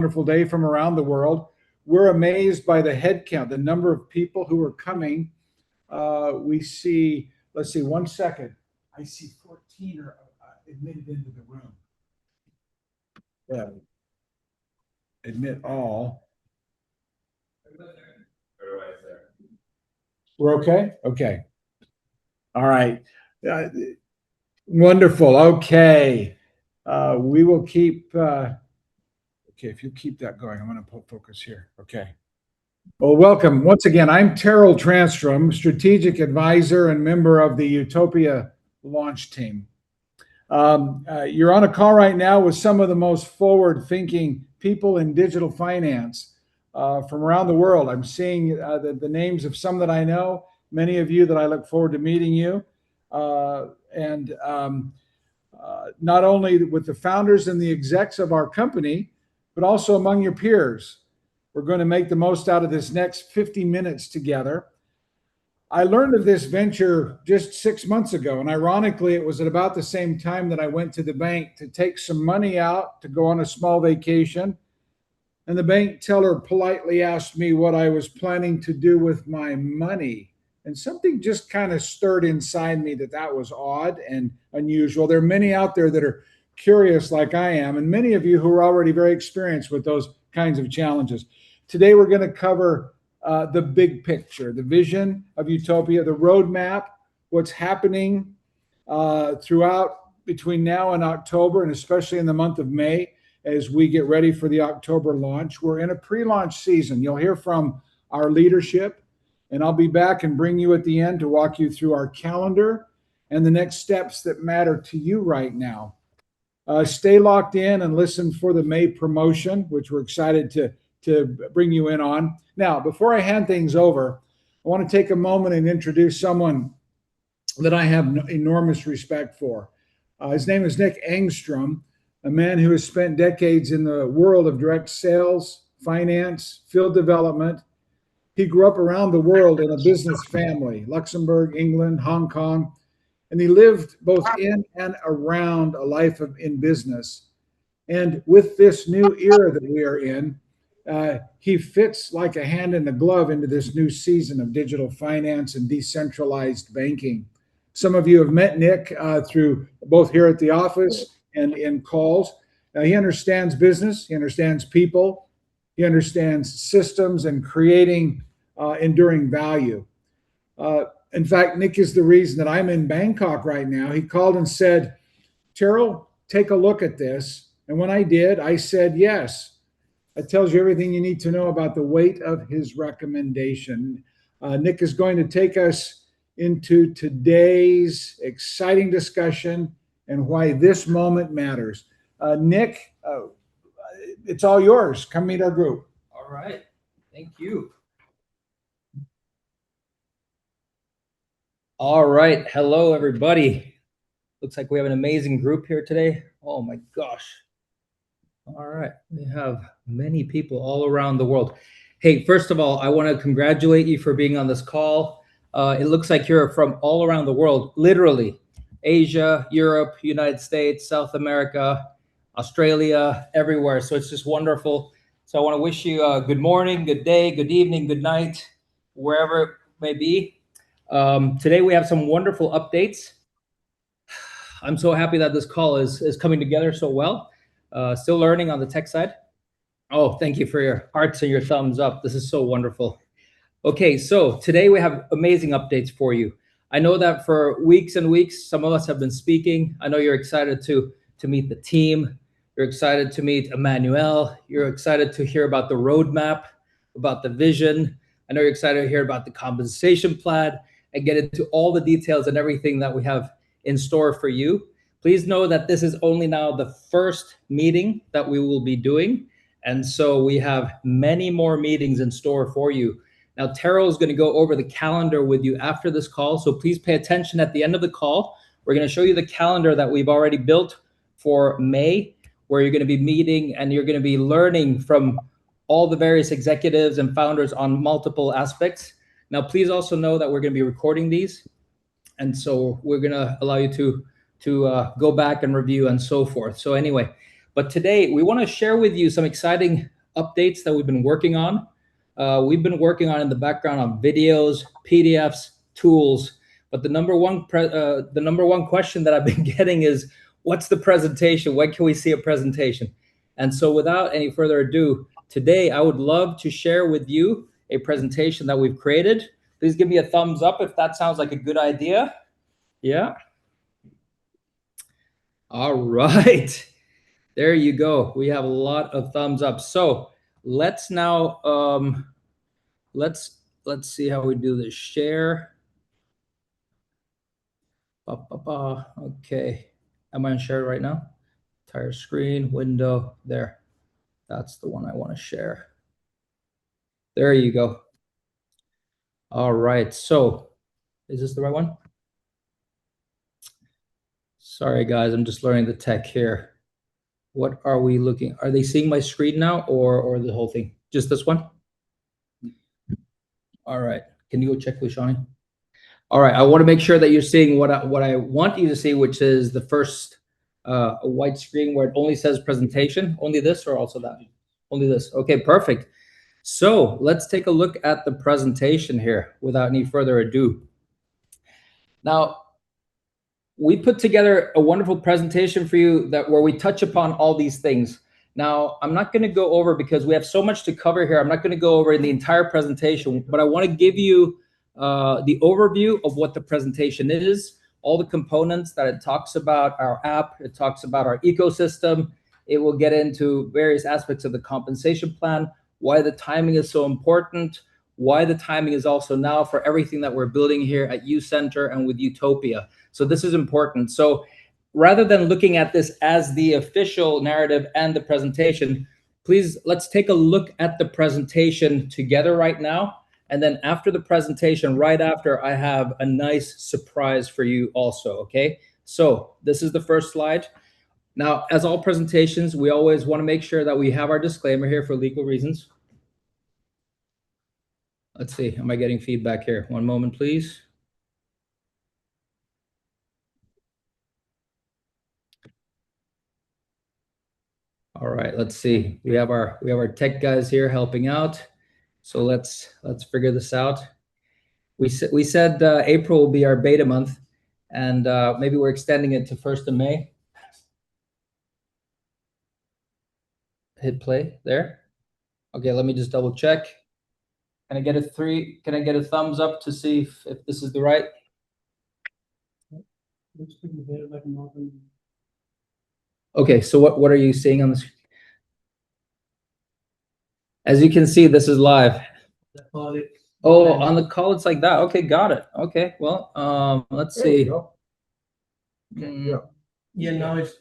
wonderful day from around the world. We're amazed by the head count, the number of people who are coming. We see, let's see, 1 second. I see 14 are admitted into the room. Yeah. Admit all. We're okay? Okay. All right. Wonderful. Okay. We will keep, okay, if you keep that going, I'm going to focus here. Okay. Well, welcome. Once again, I'm Terrell Transtrom, strategic advisor and member of the U-topia launch team. You're on a call right now with some of the most forward-thinking people in digital finance from around the world. I'm seeing the names of some that I know, many of you that I look forward to meeting you. Not only with the founders and the execs of our company, but also among your peers. We're going to make the most out of this next 50 minutes together. I learned of this venture just 6 months ago, and ironically, it was at about the same time that I went to the bank to take some money out to go on a small vacation. And the bank teller politely asked me what I was planning to do with my money. And something just kind of stirred inside me that was odd and unusual. There are many out there that are curious like I am, and many of you who are already very experienced with those kinds of challenges. Today, we're going to cover the big picture, the vision of U-topia, the roadmap, what's happening throughout between now and October, and especially in the month of May as we get ready for the October launch. We're in a pre-launch season. You'll hear from our leadership, and I'll be back and bring you at the end to walk you through our calendar and the next steps that matter to you right now. Stay locked in and listen for the May promotion, which we're excited to bring you in on. Now, before I hand things over, I want to take a moment and introduce someone that I have enormous respect for. His name is Nick Engstrom, a man who has spent decades in the world of direct sales, finance, field development. He grew up around the world in a business family, Luxembourg, England, Hong Kong, and he lived both in and around a life in business. And with this new era that we are in, he fits like a hand in the glove into this new season of digital finance and decentralized banking. Some of you have met Nick through both here at the office and in calls. He understands business, he understands people, he understands systems and creating enduring value. In fact, Nick is the reason that I'm in Bangkok right now. He called and said, Terrell, take a look at this. And when I did, I said yes. That tells you everything you need to know about the weight of his recommendation. Nick is going to take us into today's exciting discussion and why this moment matters. Nick, it's all yours. Come meet our group. All right. Thank you. All right. Hello, everybody. Looks like we have an amazing group here today. Oh, my gosh. All right. We have many people all around the world. Hey, first of all, I want to congratulate you for being on this call. It looks like you're from all around the world, literally. Asia, Europe, United States, South America, Australia, everywhere. So it's just wonderful. So I want to wish you a good morning, good day, good evening, good night, wherever it may be. Today we have some wonderful updates. I'm so happy that this call is coming together so well. Still learning on the tech side. Oh, thank you for your hearts and your thumbs up. This is so wonderful. Okay, so today we have amazing updates for you. I know that for weeks and weeks, some of us have been speaking. I know you're excited to meet the team. You're excited to meet Emmanuel. You're excited to hear about the roadmap, about the vision. I know you're excited to hear about the compensation plan and get into all the details and everything that we have in store for you. Please know that this is only now the first meeting that we will be doing. And so we have many more meetings in store for you. Now, Terrell is going to go over the calendar with you after this call. So please pay attention at the end of the call. We're going to show you the calendar that we've already built for May, where you're going to be meeting and you're going to be learning from all the various executives and founders on multiple aspects. Now, please also know that we're going to be recording these. And so we're going to allow you to go back and review and so forth. So anyway, But today we want to share with you some exciting updates that we've been working on. We've been working on in the background on videos, PDFs, tools. But the number one question that I've been getting is, what's the presentation? When can we see a presentation? And so without any further ado, today I would love to share with you a presentation that we've created. Please give me a thumbs up if that sounds like a good idea. Yeah. All right. There you go. We have a lot of thumbs up. So let's now let's see how we do this. Share. Okay. Am I on share right now? Entire screen, window, there. That's the one I want to share. There you go. All right. So is this the right one? Sorry, guys. I'm just learning the tech here. What are we looking? Are they seeing my screen now or the whole thing? Just this one? All right. Can you go check with Shawnee? All right. I want to make sure that you're seeing what I want you to see, which is the first white screen where it only says presentation. Only this or also that? Only this. Okay, perfect. So let's take a look at the presentation here without any further ado. Now, we put together a wonderful presentation for you where we touch upon all these things. Now, I'm not going to go over, because we have so much to cover here, I'm not going to go over in the entire presentation, but I want to give you the overview of what the presentation is, all the components that it talks about, our app, it talks about our ecosystem, it will get into various aspects of the compensation plan, why the timing is so important, why the timing is also now for everything that we're building here at U Center and with U-topia. So this is important. So rather than looking at this as the official narrative and the presentation, please, let's take a look at the presentation together right now. And then after the presentation, right after, I have a nice surprise for you also, okay? So this is the first slide. Now, as all presentations, we always want to make sure that we have our disclaimer here for legal reasons. Let's see, am I getting feedback here? One moment, please. All right, let's see. We have our tech guys here helping out. So let's figure this out. We said April will be our beta month, and maybe we're extending it to 1st of May. Hit play there. Okay, let me just double check. Can I get a 3? Can I get a thumbs up to see if this is the right? Okay, so what are you seeing on the screen? As you can see, this is live. Oh, on the call it's like that. Okay, got it. Okay, well, let's see. Yeah, now it's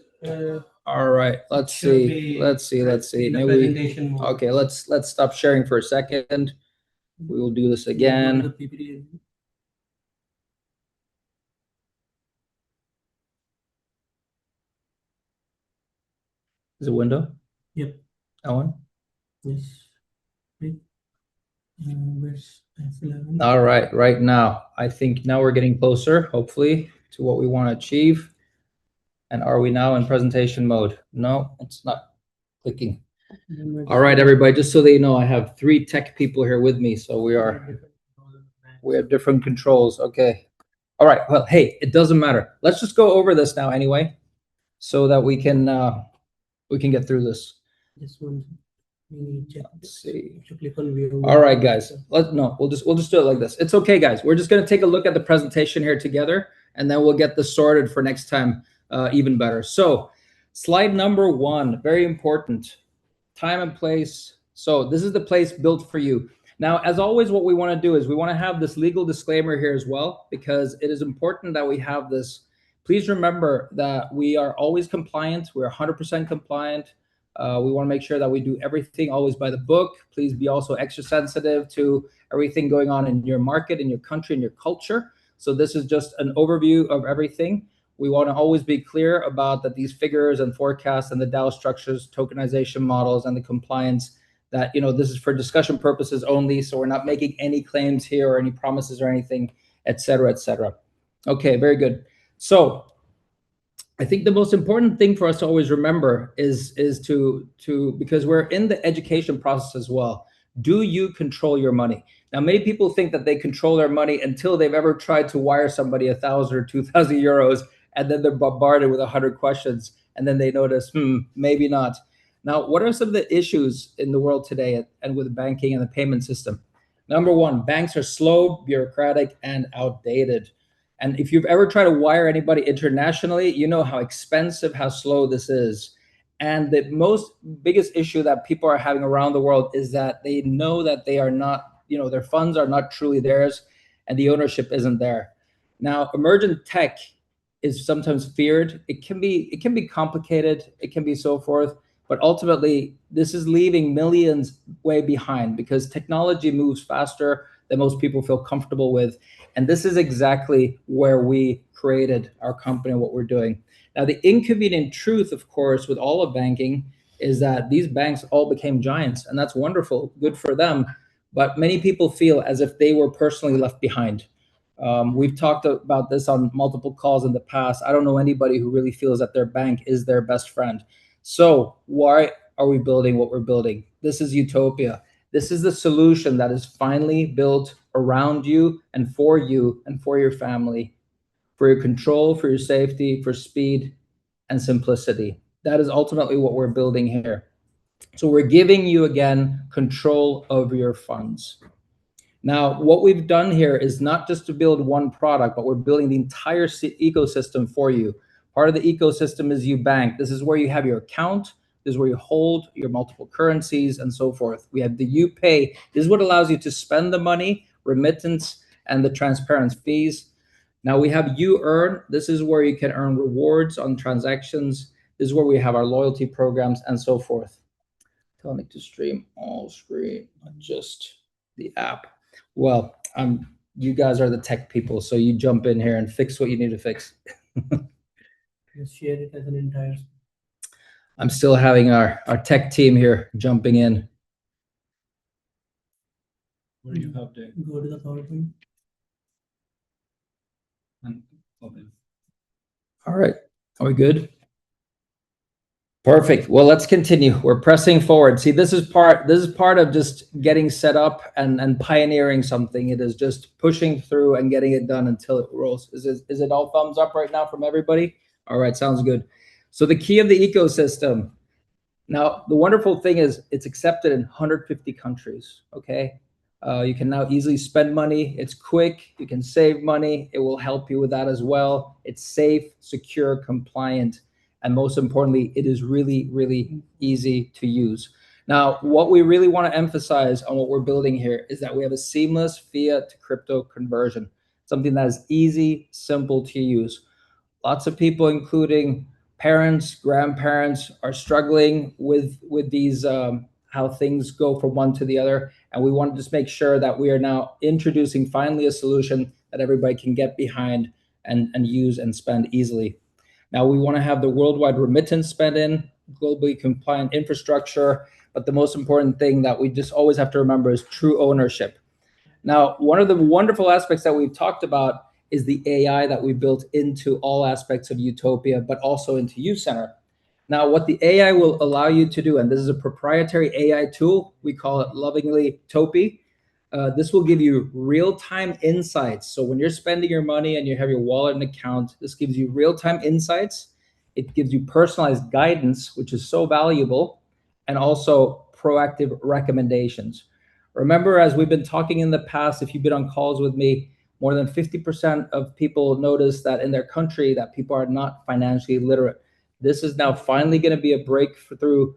All right, let's see. Let's see. Maybe okay, let's stop sharing for a second. We will do this again. Is it window? Yep. That one? Yes. Where's F11? All right, right now. I think now we're getting closer, hopefully, to what we want to achieve. And are we now in presentation mode? No, it's not clicking. All right, everybody, just so that you know, I have 3 tech people here with me, so we have different controls. Okay. All right, well, hey, it doesn't matter. Let's just go over this now anyway, so that we can get through this. This one. Let's see. Click on view. All right, guys. We'll just do it like this. It's okay, guys. We're just gonna take a look at the presentation here together, and then we'll get this sorted for next time even better. So, slide number 1, very important. Time and place. So this is the place built for you. Now, as always, what we want to do is we want to have this legal disclaimer here as well, because it is important that we have this. Please remember that we are always compliant. We're 100% compliant. We want to make sure that we do everything always by the book. Please be also extra sensitive to everything going on in your market, in your country, in your culture. So this is just an overview of everything. We want to always be clear about that these figures and forecasts and the DAO structures, tokenization models, and the compliance, that, you know, this is for discussion purposes only. So we're not making any claims here or any promises or anything, et cetera, et cetera. Okay, very good. So I think the most important thing for us to always remember is to because we're in the education process as well. Do you control your money? Now, many people think that they control their money until they've ever tried to wire somebody 1,000 or 2,000 euros, and then they're bombarded with 100 questions, and then they notice, maybe not. Now, what are some of the issues in the world today and with banking and the payment system? Number one, banks are slow, bureaucratic, and outdated. And if you've ever tried to wire anybody internationally, you know how expensive, how slow this is. And the most biggest issue that people are having around the world is that they know that they are not, their funds are not truly theirs and the ownership isn't there. Now, emergent tech is sometimes feared. It can be complicated, it can be so forth, but ultimately this is leaving millions way behind because technology moves faster than most people feel comfortable with. And this is exactly where we created our company and what we're doing. Now, the inconvenient truth, of course, with all of banking is that these banks all became giants, and that's wonderful, good for them. But many people feel as if they were personally left behind. We've talked about this on multiple calls in the past. I don't know anybody who really feels that their bank is their best friend. So why are we building what we're building? This is U-topia. This is the solution that is finally built around you and for your family, for your control, for your safety, for speed and simplicity. That is ultimately what we're building here. So we're giving you, again, control over your funds. Now, what we've done here is not just to build one product, but we're building the entire ecosystem for you. Part of the ecosystem is UBank. This is where you have your account. This is where you hold your multiple currencies and so forth. We have the UPay. This is what allows you to spend the money, remittance, and the transparent fees. Now we have U-earn. This is where you can earn rewards on transactions. This is where we have our loyalty programs and so forth. Telling it to stream all screen, not just the app. Well, you guys are the tech people, so you jump in here and fix what you need to fix. Just share it as an entire. I'm still having our tech team here jumping in. What do you have, Dave? Go to the PowerPoint. And open. All right, are we good? Perfect. Well, let's continue. We're pressing forward. See, this is part of just getting set up and pioneering something. It is just pushing through and getting it done until it rolls. Is it all thumbs up right now from everybody? All right, sounds good. So the key of the ecosystem. Now, the wonderful thing is it's accepted in 150 countries, okay? You can now easily spend money. It's quick. You can save money. It will help you with that as well. It's safe, secure, compliant. And most importantly, it is really, really easy to use. Now, what we really want to emphasize on what we're building here is that we have a seamless fiat to crypto conversion, something that is easy, simple to use. Lots of people, including parents, grandparents, are struggling with these, how things go from one to the other. And we want to just make sure that we are now introducing finally a solution that everybody can get behind and use and spend easily. Now, we want to have the worldwide remittance spend in, globally compliant infrastructure, but the most important thing that we just always have to remember is true ownership. Now, one of the wonderful aspects that we've talked about is the AI that we built into all aspects of U-topia, but also into U-Center. Now, what the AI will allow you to do, and this is a proprietary AI tool, we call it lovingly Topi. This will give you real-time insights. So when you're spending your money and you have your wallet and account, this gives you real-time insights. It gives you personalized guidance, which is so valuable, and also proactive recommendations. Remember, as we've been talking in the past, if you've been on calls with me, more than 50% of people notice that in their country that people are not financially literate. This is now finally going to be a breakthrough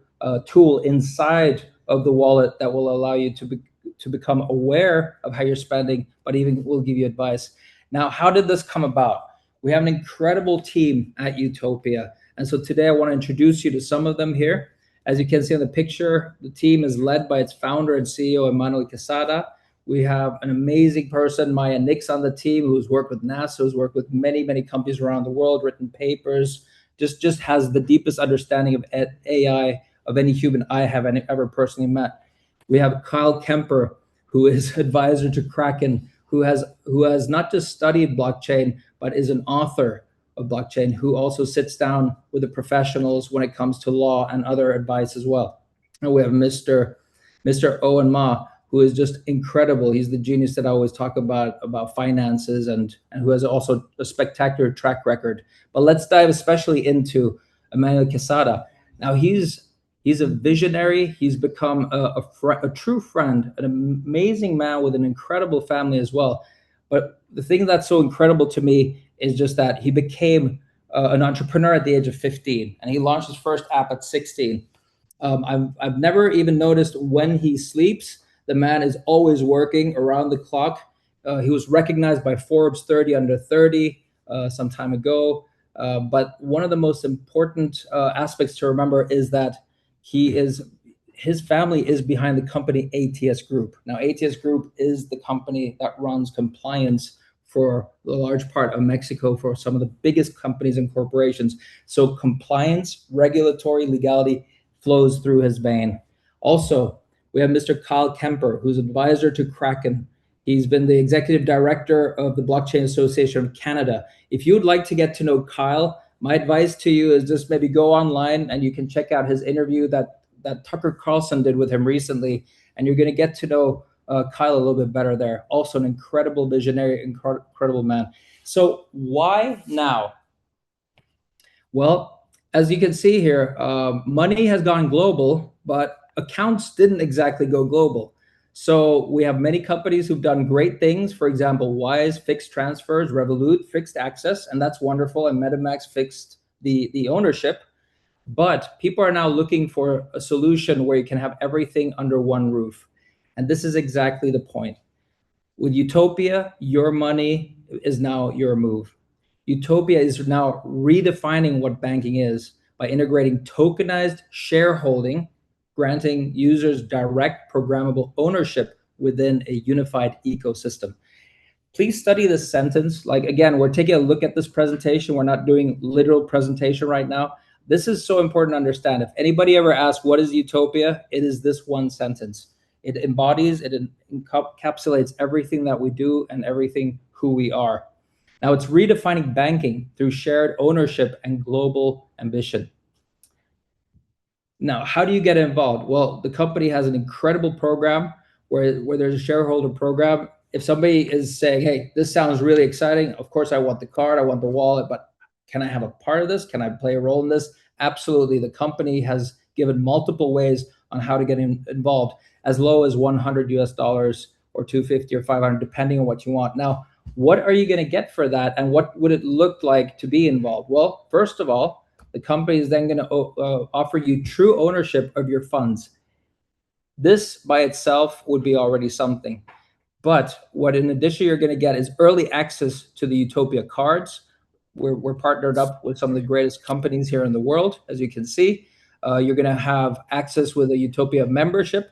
tool inside of the wallet that will allow you to become aware of how you're spending, but even will give you advice. Now, how did this come about? We have an incredible team at U-topia. And so today I want to introduce you to some of them here. As you can see in the picture, the team is led by its founder and CEO, Emmanuel Quesada. We have an amazing person, Maya Nix, on the team, who's worked with NASA, who's worked with many, many companies around the world, written papers, just has the deepest understanding of AI of any human I have ever personally met. We have Kyle Kemper, who is advisor to Kraken, who has not just studied blockchain, but is an author of blockchain, who also sits down with the professionals when it comes to law and other advice as well. And we have Mr. Owen Ma, who is just incredible. He's the genius that I always talk about finances, and who has also a spectacular track record. But let's dive especially into Emmanuel Quesada. Now he's a visionary. He's become a true friend, an amazing man with an incredible family as well. But the thing that's so incredible to me is just that he became an entrepreneur at the age of 15, and he launched his first app at 16. I've never even noticed when he sleeps. The man is always working around the clock. He was recognized by Forbes 30 under 30 some time ago. But one of the most important aspects to remember is that his family is behind the company ATS Group. Now, ATS Group is the company that runs compliance for the large part of Mexico for some of the biggest companies and corporations. So compliance, regulatory, legality flows through his vein. Also, we have Mr. Kyle Kemper, who's advisor to Kraken. He's been the executive director of the Blockchain Association of Canada. If you would like to get to know Kyle, my advice to you is just maybe go online and you can check out his interview that Tucker Carlson did with him recently, and you're going to get to know Kyle a little bit better there. Also an incredible visionary, incredible man. So why now? Well, as you can see here, money has gone global, but accounts didn't exactly go global. So we have many companies who've done great things. For example, Wise fixed transfers, Revolut fixed access, and that's wonderful. And MetaMask fixed the ownership. But people are now looking for a solution where you can have everything under one roof. And this is exactly the point. With U-topia, your money is now your move. U-topia is now redefining what banking is by integrating tokenized shareholding, granting users direct programmable ownership within a unified ecosystem. Please study this sentence. Like, again, we're taking a look at this presentation. We're not doing literal presentation right now. This is so important to understand. If anybody ever asks, what is utopia? It is this one sentence. It embodies, it encapsulates everything that we do and everything who we are. Now, it's redefining banking through shared ownership and global ambition. Now, how do you get involved? Well, the company has an incredible program where there's a shareholder program. If somebody is saying, hey, this sounds really exciting, of course I want the card, I want the wallet, but can I have a part of this? Can I play a role in this? Absolutely. The company has given multiple ways on how to get involved, as low as $100 US or 250 or 500, depending on what you want. Now, what are you going to get for that? And what would it look like to be involved? Well, first of all, the company is then going to offer you true ownership of your funds. This by itself would be already something. But what in addition you're going to get is early access to the U-topia cards. We're partnered up with some of the greatest companies here in the world, as you can see. You're going to have access with a U-topia membership.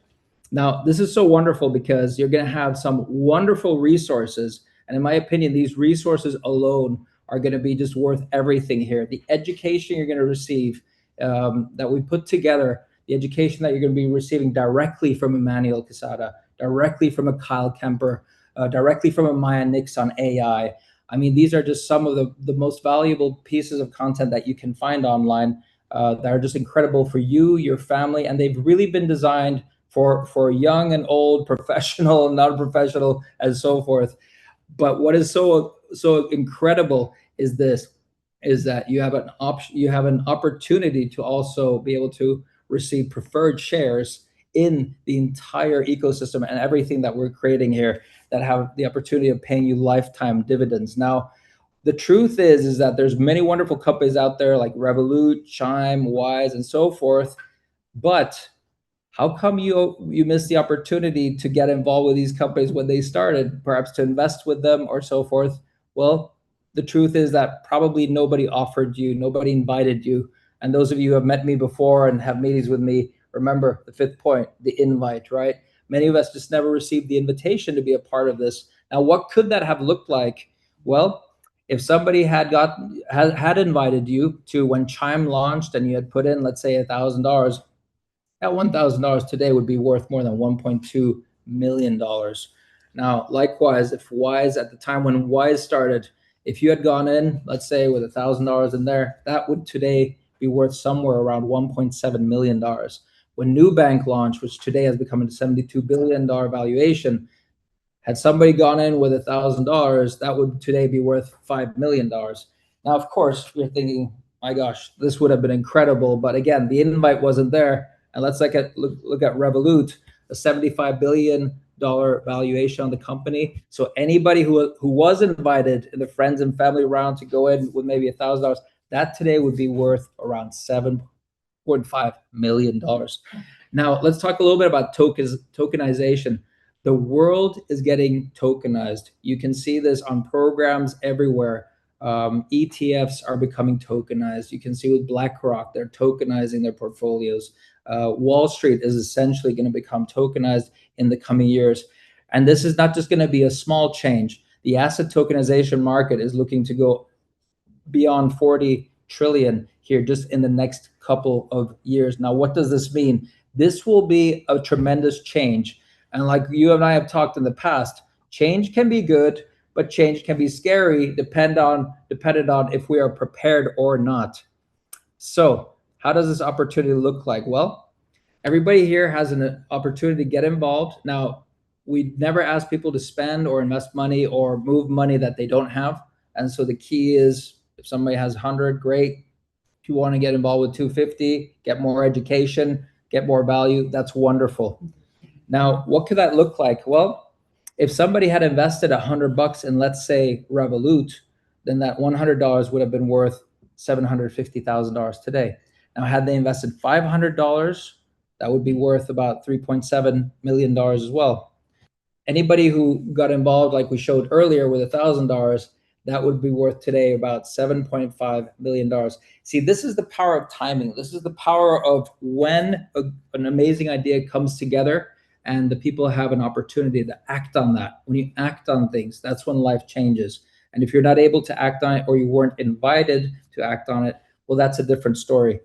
Now, this is so wonderful because you're going to have some wonderful resources. And in my opinion, these resources alone are going to be just worth everything here. The education you're going to receive that we put together, the education that you're going to be receiving directly from Emmanuel Quesada, directly from a Kyle Kemper, directly from a Maya Nix on AI. I mean, these are just some of the most valuable pieces of content that you can find online that are just incredible for you, your family, and they've really been designed for young and old, professional, non-professional, and so forth. But what is so incredible is that you have an opportunity to also be able to receive preferred shares in the entire ecosystem and everything that we're creating here that have the opportunity of paying you lifetime dividends. Now, the truth is that there's many wonderful companies out there like Revolut, Chime, Wise, and so forth. But how come you missed the opportunity to get involved with these companies when they started, perhaps to invest with them or so forth? Well, the truth is that probably nobody offered you, nobody invited you. And those of you who have met me before and have meetings with me, remember the fifth point, the invite, right? Many of us just never received the invitation to be a part of this. Now, what could that have looked like? Well, if somebody had invited you to when Chime launched and you had put in, let's say, $1,000, that $1,000 today would be worth more than $1.2 million. Now, likewise, if Wise, at the time when Wise started, If you had gone in, let's say with $1,000 in there, that would today be worth somewhere around $1.7 million. When Nubank launched, which today has become a $72 billion valuation, had somebody gone in with $1,000, that would today be worth $5 million. Now, of course, you're thinking, my gosh, this would have been incredible. But again, the invite wasn't there. And let's look at Revolut, a $75 billion valuation on the company. So anybody who was invited in the friends and family round to go in with maybe $1,000, that today would be worth around $7.5 million. Now, let's talk a little bit about tokenization. The world is getting tokenized. You can see this on programs everywhere. ETFs are becoming tokenized. You can see with BlackRock, they're tokenizing their portfolios. Wall Street is essentially going to become tokenized in the coming years. And this is not just going to be a small change. The asset tokenization market is looking to go beyond 40 trillion here just in the next couple of years. Now, what does this mean? This will be a tremendous change. And like you and I have talked in the past, change can be good, but change can be scary dependent on if we are prepared or not. So how does this opportunity look like? Well, everybody here has an opportunity to get involved. Now, we never ask people to spend or invest money or move money that they don't have. And so the key is if somebody has 100, great. If you want to get involved with 250, get more education, get more value, that's wonderful. Now, what could that look like? Well, if somebody had invested $100 in, let's say, Revolut, then that $100 would have been worth $750,000 today. Now, had they invested $500, that would be worth about $3.7 million as well. Anybody who got involved, like we showed earlier, with $1,000, that would be worth today about $7.5 million. See, this is the power of timing. This is the power of when an amazing idea comes together and the people have an opportunity to act on that. When you act on things, that's when life changes. And if you're not able to act on it or you weren't invited to act on it, well, that's a different story.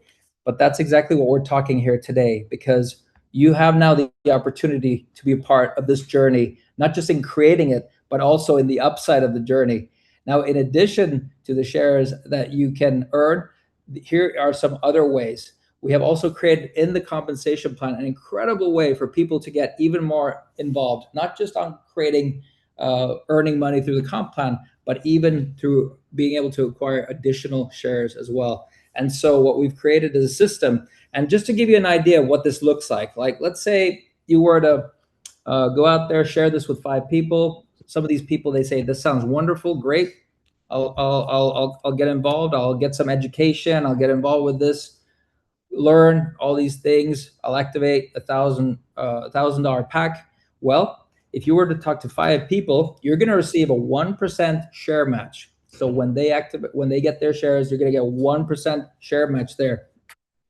But that's exactly what we're talking here today, because you have now the opportunity to be a part of this journey, not just in creating it, but also in the upside of the journey. Now, in addition to the shares that you can earn, here are some other ways. We have also created in the compensation plan an incredible way for people to get even more involved, not just on creating, earning money through the comp plan, but even through being able to acquire additional shares as well. And so what we've created is a system. And just to give you an idea of what this looks like let's say you were to go out there, share this with 5 people. Some of these people, they say, this sounds wonderful, great. I'll get involved. I'll get some education. I'll get involved with this, learn all these things. I'll activate $1,000 pack. Well, if you were to talk to 5 people, you're going to receive a 1% share match. So when they get their shares, you're going to get a 1% share match there.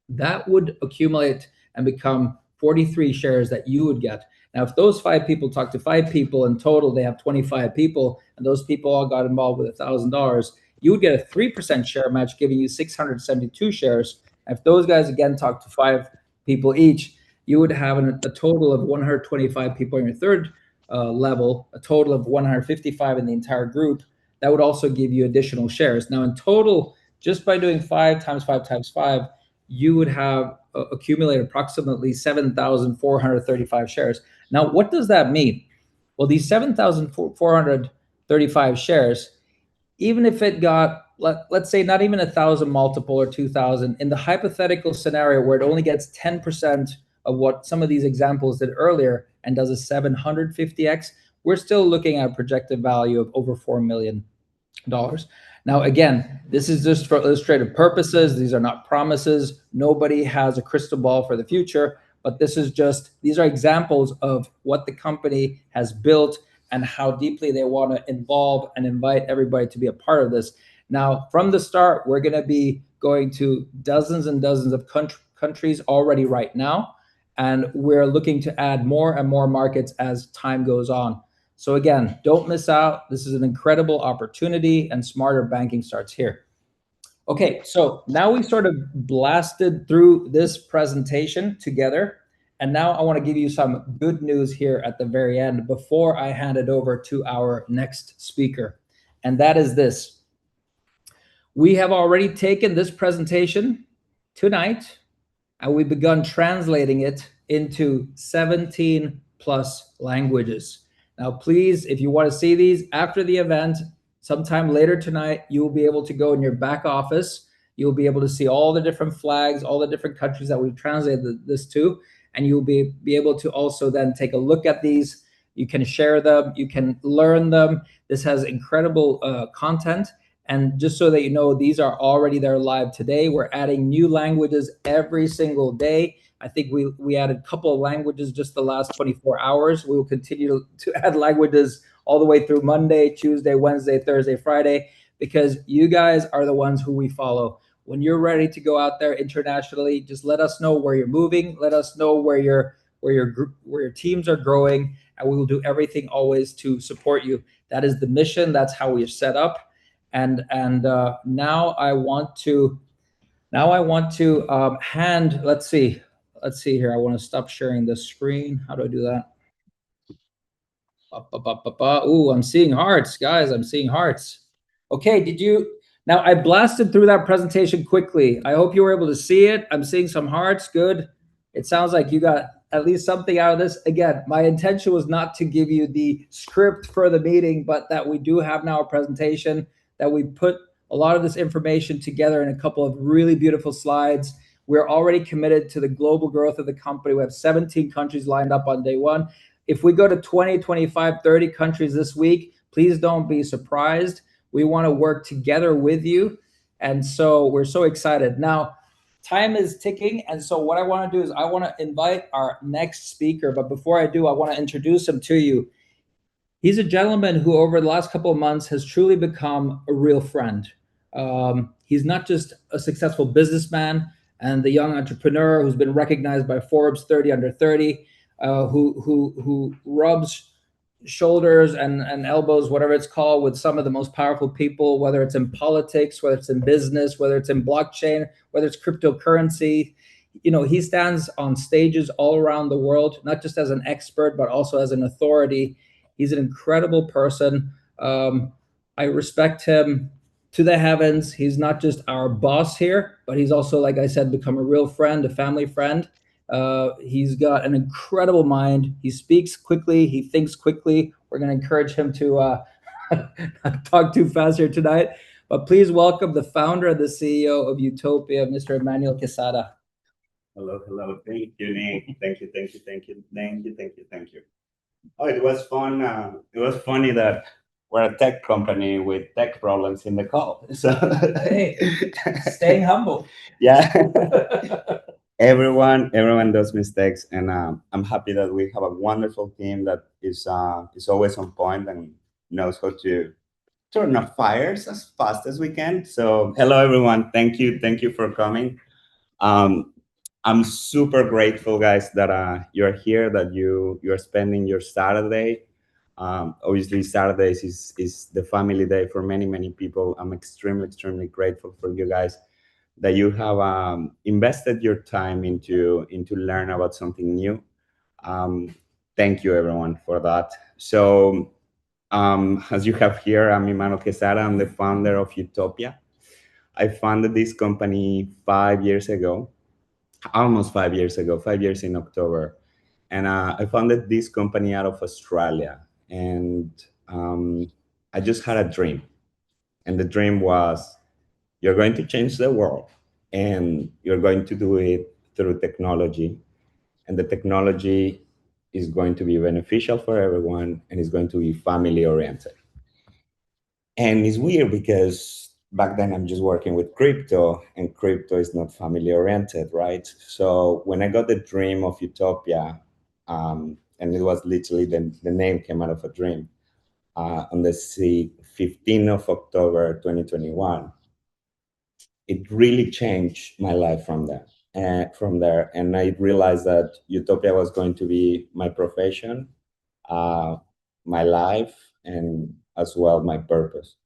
That would accumulate and become 43 shares that you would get. Now, if those 5 people talk to 5 people in total, they have 25 people, and those people all got involved with $1,000, you would get a 3% share match, giving you 672 shares. If those guys again talk to 5 people each, you would have a total of 125 people in your third level, a total of 155 in the entire group. That would also give you additional shares. Now, in total, just by doing 5 times 5 times 5, you would have accumulated approximately 7,435 shares. Now, what does that mean? Well, these 7,435 shares, even if it got, let's say, not even 1,000 multiple or 2,000, in the hypothetical scenario where it only gets 10% of what some of these examples did earlier and does a 750x, we're still looking at a projected value of over $4 million. Now, again, this is just for illustrative purposes. These are not promises. Nobody has a crystal ball for the future, but these are examples of what the company has built and how deeply they want to involve and invite everybody to be a part of this. Now, from the start, we're going to be going to dozens and dozens of countries already right now, and we're looking to add more and more markets as time goes on. So again, don't miss out. This is an incredible opportunity, and Smarter Banking starts here. Okay, so now we sort of blasted through this presentation together, and now I want to give you some good news here at the very end before I hand it over to our next speaker. And that is this. We have already taken this presentation tonight and we've begun translating it into 17 plus languages. Now, please, if you want to see these after the event, sometime later tonight, you will be able to go in your back office. You'll be able to see all the different flags, all the different countries that we've translated this to, and you'll be able to also then take a look at these. You can share them, you can learn them. This has incredible content. And just so that you know, these are already there live today. We're adding new languages every single day. I think we added a couple of languages just the last 24 hours. We will continue to add languages all the way through Monday, Tuesday, Wednesday, Thursday, Friday, because you guys are the ones who we follow. When you're ready to go out there internationally, just let us know where you're moving. Let us know where your teams are growing, and we will do everything always to support you. That is the mission. That's how we are set up. And now I want to hand. Let's see here. I want to stop sharing the screen. How do I do that? Ooh, I'm seeing hearts, guys. I'm seeing hearts. Okay, now I blasted through that presentation quickly. I hope you were able to see it. I'm seeing some hearts. Good. It sounds like you got at least something out of this. Again, my intention was not to give you the script for the meeting, but that we do have now a presentation, that we put a lot of this information together in a couple of really beautiful slides. We're already committed to the global growth of the company. We have 17 countries lined up on day one. If we go to 20, 25, 30 countries this week, please don't be surprised. We want to work together with you. And so we're so excited. Now, time is ticking. And so what I want to do is I want to invite our next speaker. But before I do, I want to introduce him to you. He's a gentleman who over the last couple of months has truly become a real friend. He's not just a successful businessman and the young entrepreneur who's been recognized by Forbes 30 under 30, who rubs shoulders and elbows, whatever it's called, with some of the most powerful people, whether it's in politics, whether it's in business, whether it's in blockchain, whether it's cryptocurrency. You know, he stands on stages all around the world, not just as an expert, but also as an authority. He's an incredible person. I respect him to the heavens. He's not just our boss here, but he's also, like I said, become a real friend, a family friend. He's got an incredible mind. He speaks quickly. He thinks quickly. We're going to encourage him to not talk too fast here tonight. But please welcome the founder and the CEO of U-topia, Mr. Emmanuel Quesada. Hello. Thank you, Nick. Thank you. Oh, it was fun. It was funny that we're a tech company with tech problems in the call. So Hey, staying humble. Yeah. Everyone does mistakes, and I'm happy that we have a wonderful team that is always on point and knows how to turn off fires as fast as we can. So hello, everyone. Thank you for coming. I'm super grateful, guys, that you're here, that you're spending your Saturday. Obviously, Saturdays is the family day for many people. I'm extremely grateful for you guys that you have invested your time into learn about something new. Thank you, everyone, for that. So, as you have here, I'm Emmanuel Quesada. I'm the founder of U-topia. I founded this company 5 years ago. Almost 5 years ago, 5 years in October. And I founded this company out of Australia. And I just had a dream. And the dream was, you're going to change the world. And you're going to do it through technology. And the technology is going to be beneficial for everyone. And it's going to be family oriented. And it's weird because back then I'm just working with crypto, and crypto is not family oriented, right? So when I got the dream of U-topia, and it was literally the name came out of a dream, on the 15th of October 2021, it really changed my life from there. And I realized that U-topia was going to be my profession, my life, and as well my purpose.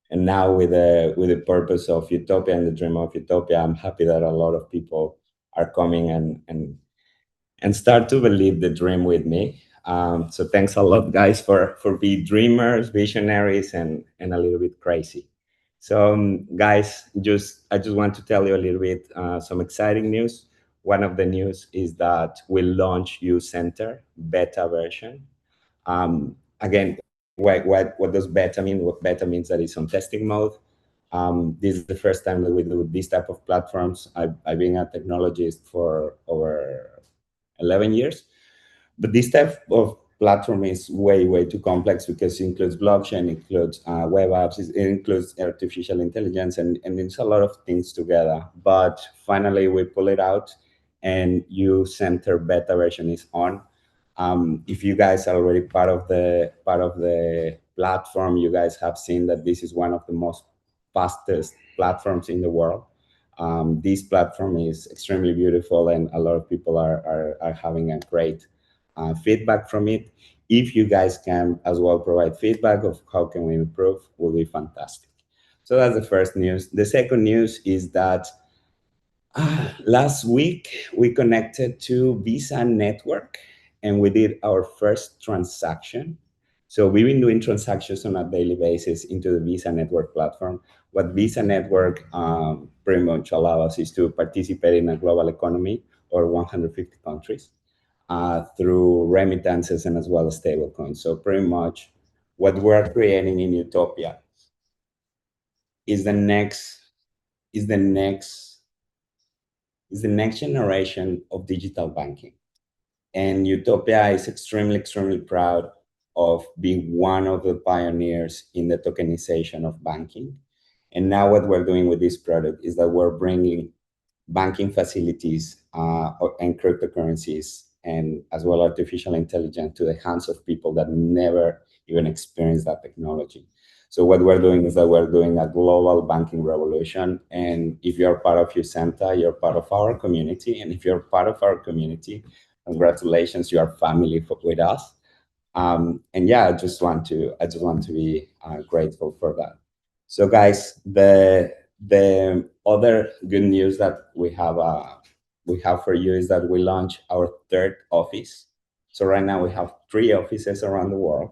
And now with the purpose of U-topia and the dream of U-topia, I'm happy that a lot of people are coming and start to believe the dream with me. So thanks a lot, guys, for being dreamers, visionaries, and a little bit crazy. So, guys, I just want to tell you a little bit some exciting news. One of the news is that we launch U-Center beta version. Again, what does beta mean? What beta means that it's on testing mode. This is the first time that we do this type of platforms. I've been a technologist for over 11 years. But this type of platform is way too complex because it includes blockchain, it includes web apps, it includes artificial intelligence, and it's a lot of things together. But finally, we pull it out, and U-Center beta version is on. If you guys are already part of the platform, you guys have seen that this is one of the most fastest platforms in the world. This platform is extremely beautiful, and a lot of people are having a great feedback from it. If you guys can as well provide feedback of how can we improve, will be fantastic. So that's the first news. The second news is that last week we connected to Visa Network and we did our first transaction. So we've been doing transactions on a daily basis into the Visa Network platform. What Visa Network pretty much allows us is to participate in a global economy or 150 countries through remittances and as well as stablecoins. So pretty much what we're creating in U-topia is the next generation of digital banking. And U-topia is extremely proud of being one of the pioneers in the tokenization of banking. And now what we're doing with this product is that we're bringing banking facilities and cryptocurrencies and as well artificial intelligence to the hands of people that never even experienced that technology. So what we're doing is that we're doing a global banking revolution. And if you're part of U-Center, you're part of our community. And if you're part of our community, congratulations, you are family with us. And yeah, I just want to be grateful for that. So guys, the other good news that we have for you is that we launched our third office. So right now we have 3 offices around the world.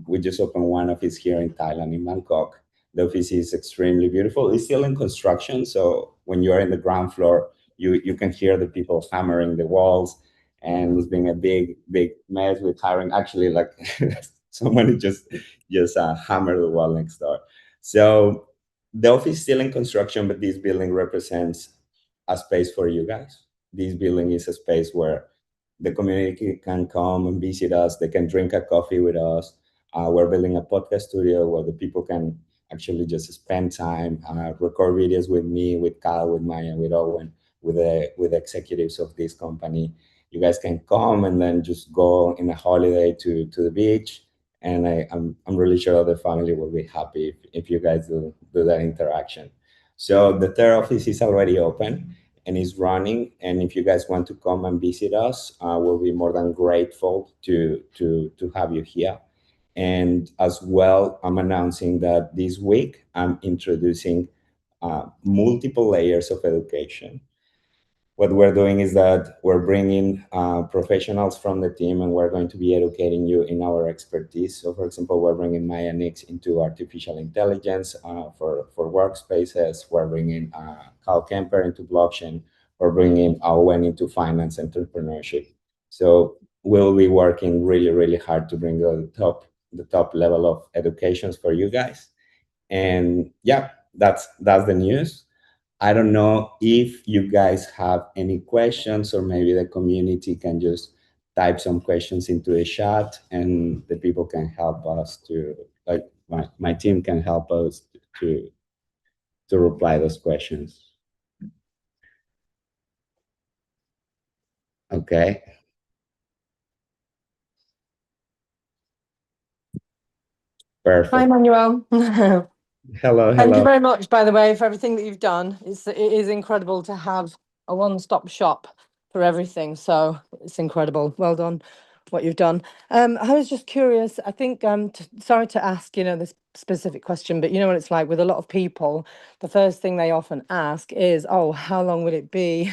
We just opened one office here in Thailand, in Bangkok. The office is extremely beautiful. It's still in construction, so when you are in the ground floor, you can hear the people hammering the walls, and it's been a big mess with hiring. Actually, like someone just hammered the wall next door. So the office is still in construction, but this building represents a space for you guys. This building is a space where the community can come and visit us. They can drink a coffee with us. We're building a podcast studio where the people can actually just spend time, record videos with me, with Kyle, with Maya, with Owen, with the executives of this company. You guys can come and then just go in a holiday to the beach. And I'm really sure the family will be happy if you guys do that interaction. So the third office is already open and is running. And if you guys want to come and visit us, we'll be more than grateful to have you here. And as well, I'm announcing that this week I'm introducing multiple layers of education. What we're doing is that we're bringing professionals from the team, and we're going to be educating you in our expertise. So, for example, we're bringing Maya Nix into artificial intelligence for workspaces. We're bringing Kyle Kemper into blockchain. We're bringing Owen into finance entrepreneurship. So we'll be working really hard to bring the top level of educations for you guys. And yeah, that's the news. I don't know if you guys have any questions, or maybe the community can just type some questions into the chat and the people can help us to, like my team can help us to reply those questions. Okay. Perfect. Hi, Manuel. Hello. Thank you very much, by the way, for everything that you've done. It is incredible to have a one-stop shop for everything. So it's incredible. Well done, what you've done. I was just curious. I think, sorry to ask, this specific question, but you know what it's like with a lot of people. The first thing they often ask is, "Oh, how long will it be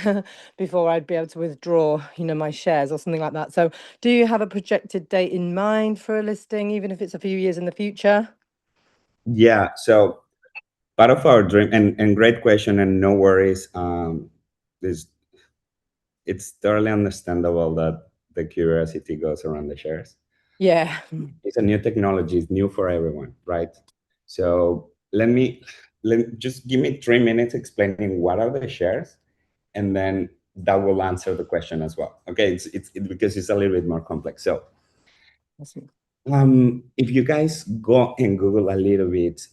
before I'd be able to withdraw, my shares or something like that?" So, do you have a projected date in mind for a listing, even if it's a few years in the future? Yeah. So part of our dream, and great question, and no worries. This it's totally understandable that the curiosity goes around the shares. Yeah. It's a new technology, it's new for everyone, right? So just give me 3 minutes explaining what are the shares, and then that will answer the question as well. Okay, it's because it's a little bit more complex. So if you guys go and Google a little bit,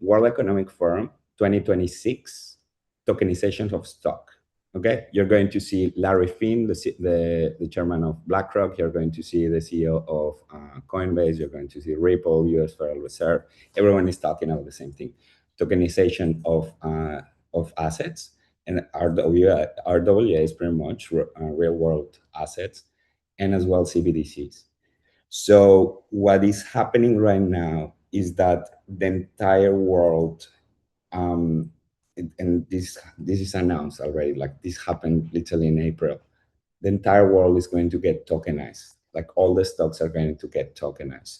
World Economic Forum 2026 tokenizations of stock. Okay, you're going to see Larry Finn, the chairman of BlackRock. You're going to see the CEO of Coinbase. You're going to see Ripple, U.S. Federal Reserve. Everyone is talking about the same thing: tokenization of assets. And RWA is pretty much real world assets, and as well CBDCs. So what is happening right now is that the entire world, and this is announced already, like this happened literally in April, the entire world is going to get tokenized. Like all the stocks are going to get tokenized.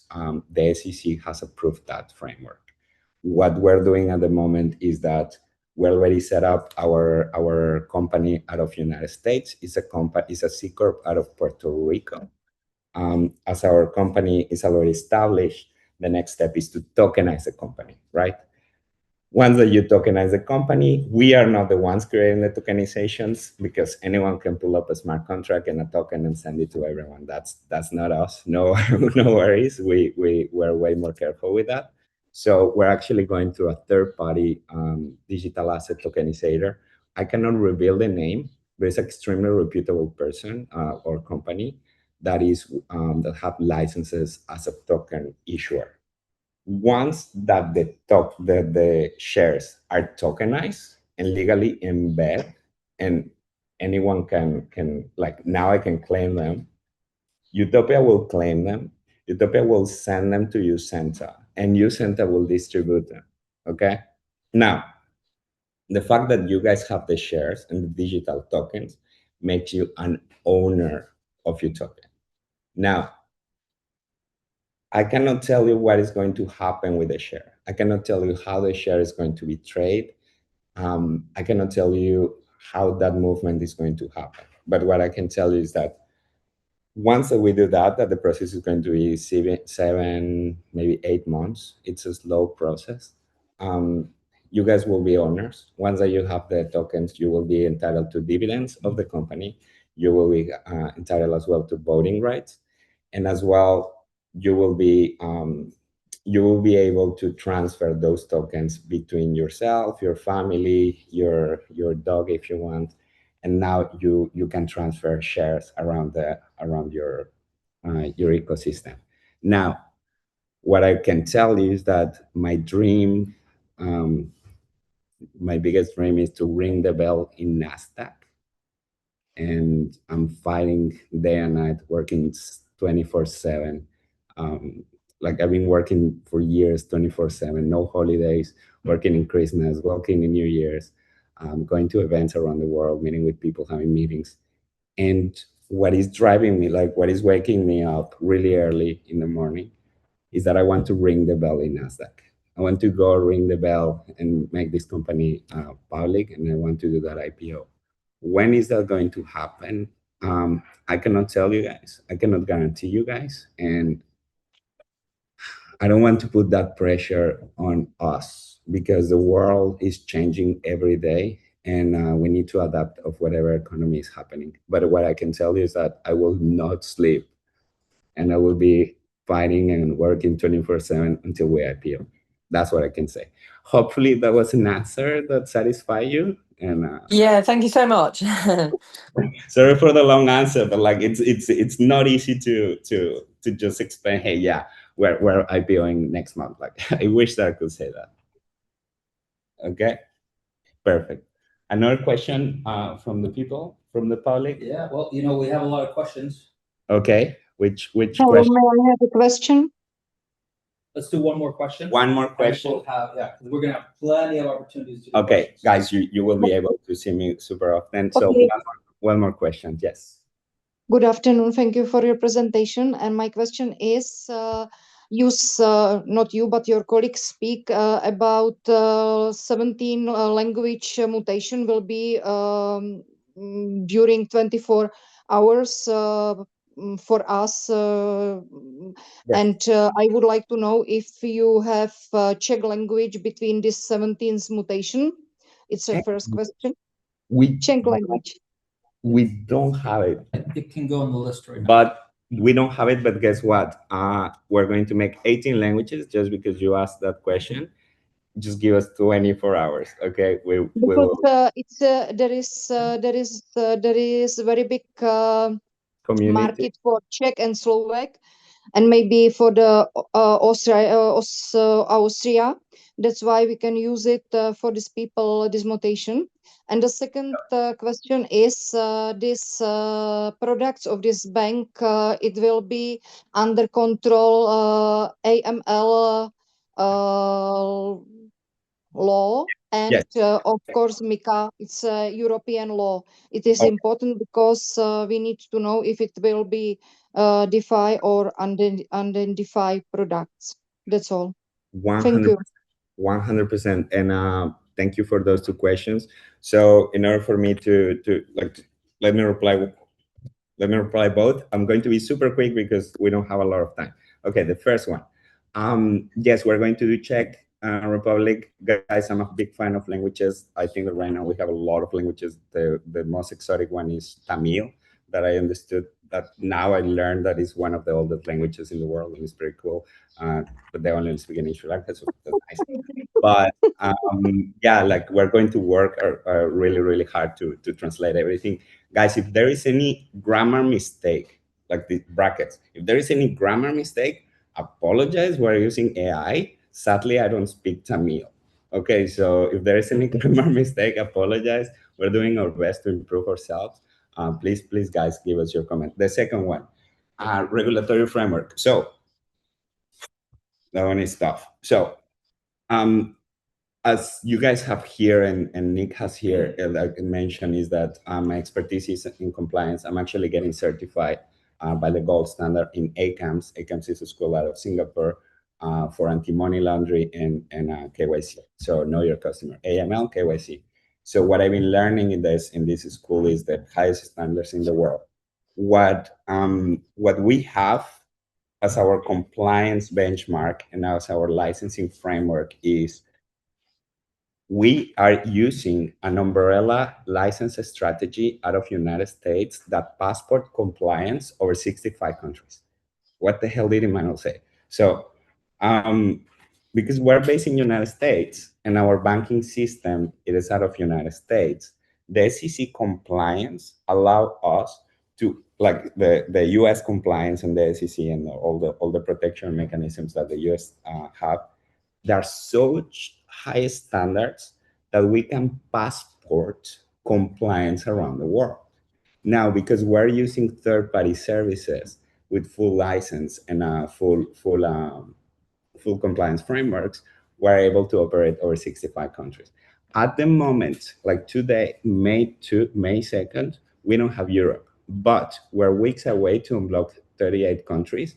The SEC has approved that framework. What we're doing at the moment is that we already set up our company out of United States. It's a C Corp out of Puerto Rico. As our company is already established, the next step is to tokenize the company, right? Once that you tokenize the company, we are not the ones creating the tokenizations, because anyone can pull up a smart contract and a token and send it to everyone. That's not us. No, no worries. We're way more careful with that. So we're actually going through a third-party digital asset tokenizer. I cannot reveal the name, but it's an extremely reputable person or company that have licenses as a token issuer. Once that the shares are tokenized and legally embed, and anyone can like, now I can claim them. U-topia will claim them. U-topia will send them to U-Centa, and U-Centa will distribute them. Okay. Now, the fact that you guys have the shares and the digital tokens makes you an owner of U-topia. Now, I cannot tell you what is going to happen with the share. I cannot tell you how the share is going to be traded. I cannot tell you how that movement is going to happen. But what I can tell you is that once that we do that the process is going to be 7, maybe 8 months. It's a slow process. You guys will be owners. Once that you have the tokens, you will be entitled to dividends of the company. You will be entitled as well to voting rights, and as well you will be able to transfer those tokens between yourself, your family, your dog if you want, and now you can transfer shares around your ecosystem. Now, what I can tell you is that my dream, my biggest dream, is to ring the bell in NASDAQ, and I'm fighting day and night, working 24/7. Like I've been working for years, 24/7, no holidays, working in Christmas, working in New Year's, going to events around the world, meeting with people, having meetings. And what is driving me, like what is waking me up really early in the morning, is that I want to ring the bell in NASDAQ. I want to go ring the bell and make this company public, and I want to do that IPO. When is that going to happen? I cannot tell you guys. I cannot guarantee you guys. And I don't want to put that pressure on us, because the world is changing every day, and we need to adapt of whatever economy is happening. But what I can tell you is that I will not sleep, and I will be fighting and working 24/7 until we IPO. That's what I can say. Hopefully that was an answer that satisfies you. And Yeah, thank you so much. sorry for the long answer, but like it's not easy to just explain, hey, yeah, we're IPOing next month. Like I wish that I could say that. Okay, perfect. Another question from the people, from the public. Yeah, well, we have a lot of questions. Okay, which Hello, question? may I have a question? Let's do one more question. One more And question. we'll have, yeah, 'cause we're gonna have plenty of opportunities to do Okay, questions. guys, you will be able to see me super often. So Okay. one more question. Yes. Good afternoon. Thank you for your presentation. And my question is, use, not you, but your colleagues speak about 17 language mutation will be during 24 hours for us. Yes. And I would like to know if you have Czech language between this 17th mutation. It's the Czech? first question. We Czech language. we don't have it, It can go on the list right now. but we don't have it. But guess what? We're going to make 18 languages just because you asked that question. Just give us 24 hours, okay? We will Because it's there is a very big community. market for Czech and Slovak, and maybe for the Austria. That's why we can use it for these people, this mutation. And the second question is this products of this bank, it will be under control AML law, and Yes. of course MiCA, it's a European law. It is Okay. important because we need to know if it will be DeFi or unidentified products. That's all. Thank 100%. you. 100%. And thank you for those two questions. So in order for me to let me reply both. I'm going to be super quick because we don't have a lot of time. Okay, the first one. Yes, we're going to do Czech Republic. Guys, I'm a big fan of languages. I think that right now we have a lot of languages. The most exotic one is Tamil, that I understood, that now I learned that is one of the oldest languages in the world, and it's pretty cool. But they only speak in Sri Lanka, so that's nice. But yeah, like we're going to work really, really hard to translate everything. Guys, if there is any grammar mistake, like the brackets, if there is any grammar mistake, apologize. We're using AI. Sadly, I don't speak Tamil. Okay, so if there is any grammar mistake, apologize. We're doing our best to improve ourselves. Please, guys, give us your comment. The second one, regulatory framework. So that one is tough. So as you guys have here and Nick has here, like I mentioned, is that my expertise is in compliance. I'm actually getting certified by the gold standard in ACAMS. ACAMS is a school out of Singapore for anti-money laundering and KYC. So know your customer, AML, KYC. So what I've been learning in this school is the highest standards in the world. What we have as our compliance benchmark and as our licensing framework is we are using an umbrella license strategy out of United States that passport compliance over 65 countries. What the hell did Emmanuel say? So because we're based in United States and our banking system, it is out of United States, the SEC compliance allow us to, like the US compliance and the SEC and all the protection mechanisms that the US have, there are such high standards that we can passport compliance around the world. Now, because we're using third-party services with full license and full compliance frameworks, we're able to operate over 65 countries. At the moment, like today, May 2nd, we don't have Europe, but we're weeks away to unblock 38 countries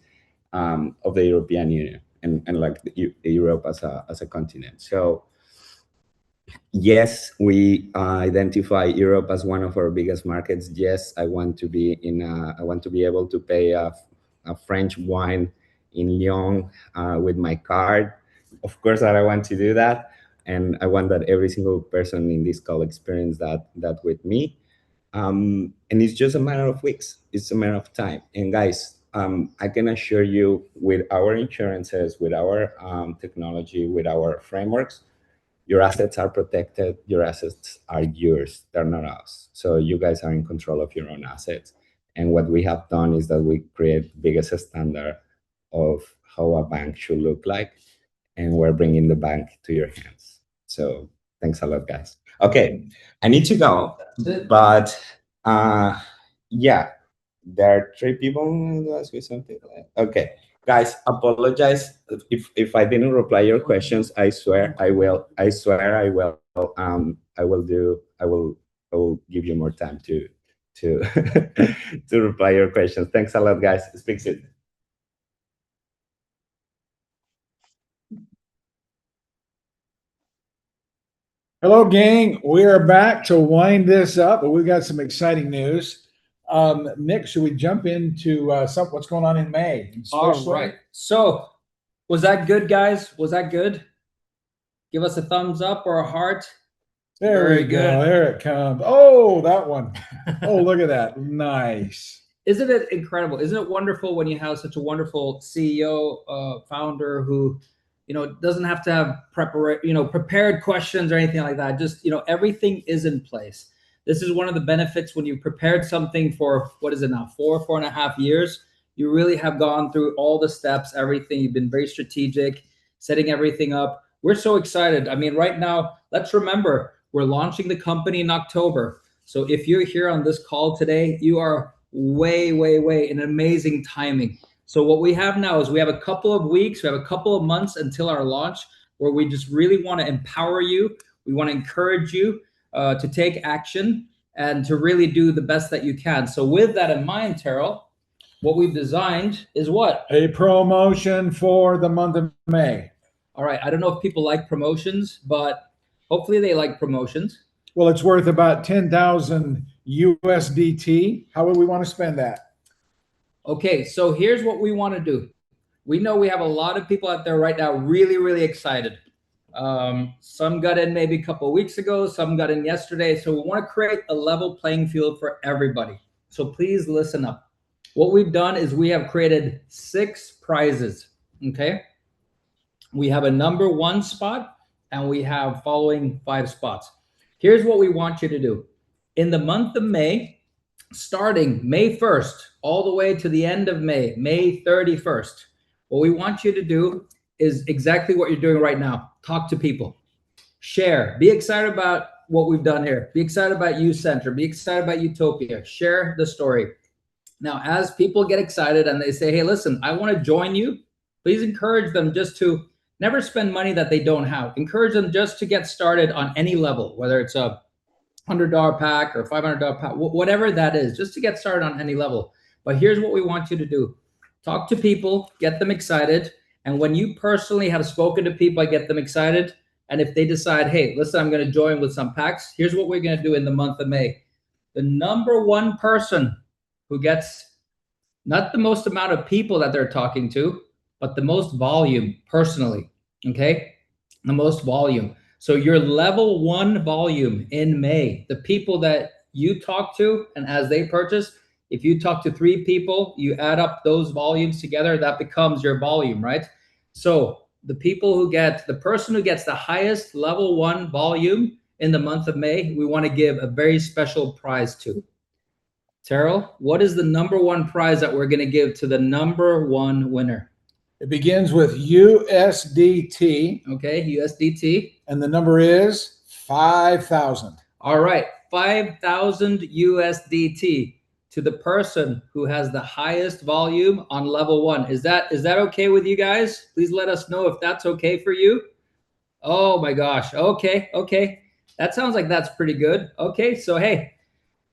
of the European Union and like Europe as a continent. So yes, we identify Europe as one of our biggest markets. Yes, I want to be able to pay a French wine in Lyon with my card. Of course, I want to do that, and I want that every single person in this call experience that with me. And it's just a matter of weeks. It's a matter of time. And guys, I can assure you, with our insurances, with our technology, with our frameworks, your assets are protected. Your assets are yours. They're not ours. So you guys are in control of your own assets. And what we have done is that we create biggest standard of how a bank should look like, and we're bringing the bank to your hands. So thanks a lot, guys. Okay, I need to go, but yeah, there are 3 people who ask you something. Okay, guys, apologize if I didn't reply your questions. I swear I will. I swear I will. I will give you more time to to reply your questions. Thanks a lot, guys. Speak soon. Hello, gang. We are back to wind this up, but we've got some exciting news. Nick, should we jump into what's going on in May? All especially- right. So, was that good, guys? Was that good? Give us a thumbs up or a heart. There Very we go. good. There it comes. Oh, that one. Oh, look at that. Nice. Isn't it incredible? Isn't it wonderful when you have such a wonderful CEO, founder who, doesn't have to have prepared questions or anything like that. Just, everything is in place. This is one of the benefits when you prepared something for, what is it now, 4.5 years. You really have gone through all the steps, everything. You've been very strategic, setting everything up. We're so excited. I mean, right now, let's remember, we're launching the company in October. So if you're here on this call today, you are way in amazing timing. So what we have now is we have a couple of weeks, we have a couple of months until our launch, where we just really want to empower you. We want to encourage you to take action and to really do the best that you can. So with that in mind, Terrell, what we've designed is what? A promotion for the month of May. All right. I don't know if people like promotions, but hopefully they like promotions. Well, it's worth about 10,000 USDT. How would we want to spend that? Okay, so here's what we want to do. We know we have a lot of people out there right now really excited. Some got in maybe a couple of weeks ago, some got in yesterday. So we want to create a level playing field for everybody. So please listen up. What we've done is we have created 6 prizes, okay? We have a number 1 spot and we have following 5 spots. Here's what we want you to do. In the month of May, starting May 1st, all the way to the end of May, May 31st, what we want you to do is exactly what you're doing right now. Talk to people, share, be excited about what we've done here. Be excited about U-Center, be excited about U-topia, share the story. Now, as people get excited and they say, hey, listen, I want to join you, please encourage them just to never spend money that they don't have. Encourage them just to get started on any level, whether it's a $100 pack or $500 pack, whatever that is, just to get started on any level. But here's what we want you to do. Talk to people, get them excited. And when you personally have spoken to people, get them excited. And if they decide, hey, listen, I'm going to join with some packs, here's what we're going to do in the month of May. The number 1 person who gets not the most amount of people that they're talking to, but the most volume personally, okay? The most volume. So your level 1 volume in May, the people that you talk to and as they purchase, if you talk to 3 people, you add up those volumes together, that becomes your volume, right? So the person who gets the highest level 1 volume in the month of May, we want to give a very special prize to. Terrell, what is the number 1 prize that we're going to give to the number 1 winner? It begins with USDT. Okay, USDT. And the number is 5,000. All right, 5,000 USDT to the person who has the highest volume on level 1. Is that okay with you guys? Please let us know if that's okay for you. Oh my gosh. Okay. That sounds like that's pretty good. Okay, so hey,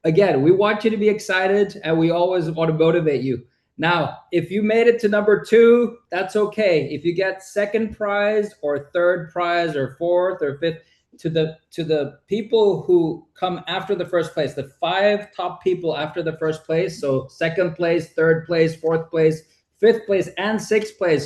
again, we want you to be excited and we always want to motivate you. Now, if you made it to number 2, that's okay. If you get 2nd prize or 3rd prize or 4th or 5th, to the people who come after the 1st place, the 5 top people after the 1st place, so 2nd place, 3rd place, 4th place, 5th place, and 6th place,